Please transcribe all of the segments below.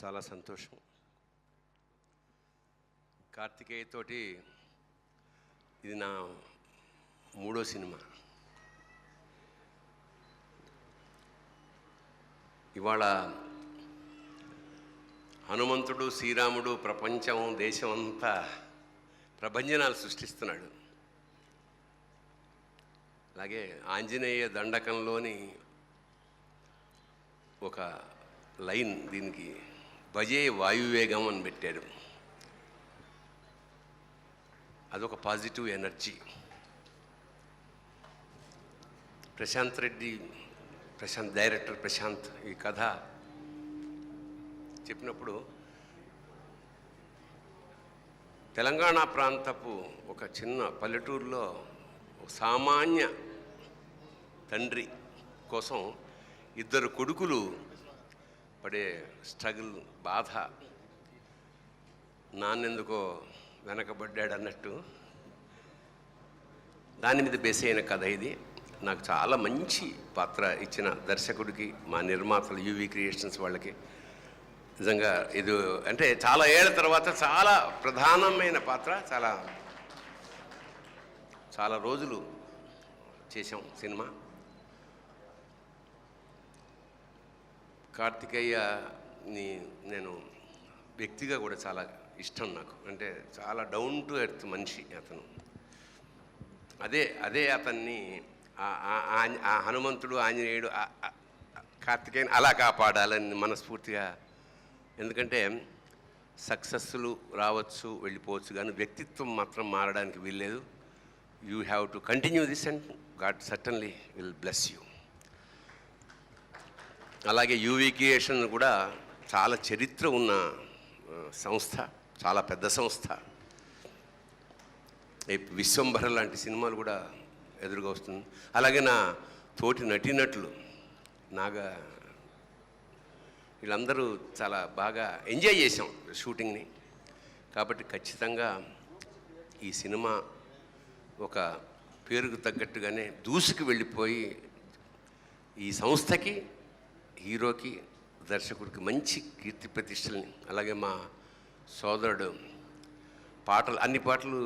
చాలా సంతోషం. కార్తికేయ తోటి ఇది నా 3వ సినిమా. ఇవాళ హనుమంతుడు, శ్రీరాముడు ప్రపంచం, దేశం అంతా ప్రభంజనాలు సృష్టిస్తున్నాడు. అలాగే ఆంజనేయ దండకంలోని ఒక లైన్ దీనికి భజే వాయువేగం అని పెట్టారు. అదొక పాజిటివ్ ఎనర్జీ. డైరెక్టర్ ప్రశాంత్ ఈ కథ చెప్పినప్పుడు తెలంగాణ ప్రాంతపు ఒక చిన్న పల్లెటూరులో ఒక సామాన్య తండ్రి కోసం 2 కొడుకులు పడే స్ట్రగుల్, బాధ, నాన్నెందుకో వెనకబడ్డాడు అన్నట్టు దాని మీద బేస్ అయిన కథ ఇది. నాకు చాలా మంచి పాత్ర ఇచ్చిన దర్శకుడికి, మా నిర్మాతలు యూవీ క్రియేషన్స్ వాళ్ళకి నిజంగా ఇది అంటే చాలా ఏళ్ల తర్వాత చాలా ప్రధానమైన పాత్ర. చాలా రోజులు చేసాం సినిమా. కార్తికేయని నేను వ్యక్తిగా కూడా చాలా ఇష్టం నాకు. అంటే చాలా డౌన్ టు ఎర్త్ మనిషి అతను. అదే అతన్ని ఆ హనుమంతుడు, ఆంజనేయుడు, కార్తికేయని అలా కాపాడాలని మనస్ఫూర్తిగా. ఎందుకంటే సక్సెస్లు రావచ్చు, వెళ్ళిపోవచ్చు, కానీ వ్యక్తిత్వం మాత్రం మారడానికి వీల్లేదు. You have to continue this and God certainly will bless you. అలాగే యూవీ క్రియేషన్ కూడా చాలా చరిత్ర ఉన్న సంస్థ, చాలా పెద్ద సంస్థ. విశ్వంభర లాంటి సినిమాలు కూడా ఎదురుగా వస్తుంది. అలాగే నా తోటి నటీనటులు నాగా, వీళ్ళందరూ చాలా బాగా ఎంజాయ్ చేసాం షూటింగ్ని. కాబట్టి ఖచ్చితంగా ఈ సినిమా ఒక పేరుకు తగ్గట్టుగానే దూసుకు వెళ్ళిపోయి ఈ సంస్థకి, హీరోకి, దర్శకుడికి మంచి కీర్తి ప్రతిష్టల్ని, అలాగే మా సోదరుడు అన్ని పాటలు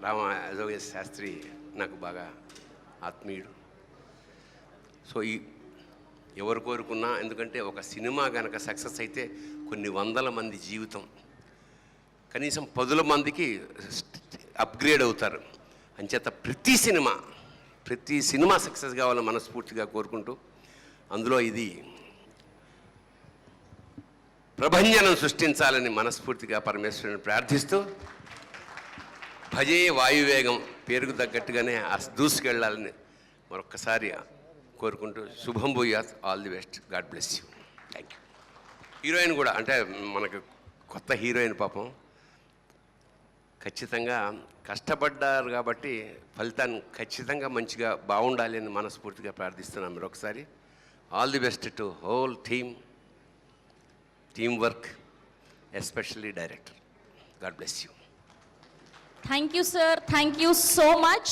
రామజోగ శాస్త్రి నాకు బాగా ఆత్మీయుడు. సో ఎవరు కోరుకున్నా, ఎందుకంటే ఒక సినిమా కనుక సక్సెస్ అయితే కొన్ని వందల మంది జీవితం, కనీసం 10 మందికి అప్గ్రేడ్ అవుతారు. అంచేత ప్రతి సినిమా సక్సెస్ కావాలని మనస్ఫూర్తిగా కోరుకుంటూ, అందులో ఇది ప్రభంజనం సృష్టించాలని మనస్ఫూర్తిగా పరమేశ్వరుని ప్రార్థిస్తూ, భజే వాయువేగం పేరుకు తగ్గట్టుగానే దూసుకెళ్ళాలని మరొక్కసారి కోరుకుంటూ, శుభం భూయాత్, all the best, God bless you. Thank you. Heroine కూడా అంటే మనకు కొత్త హీరోయిన్, పాపం ఖచ్చితంగా కష్టపడ్డారు కాబట్టి ఫలితాన్ని ఖచ్చితంగా మంచిగా బాగుండాలి అని మనస్ఫూర్తిగా ప్రార్థిస్తున్నాను. మరొకసారి all the best to whole team work, especially director. God bless you. Thank you, sir. Thank you so much.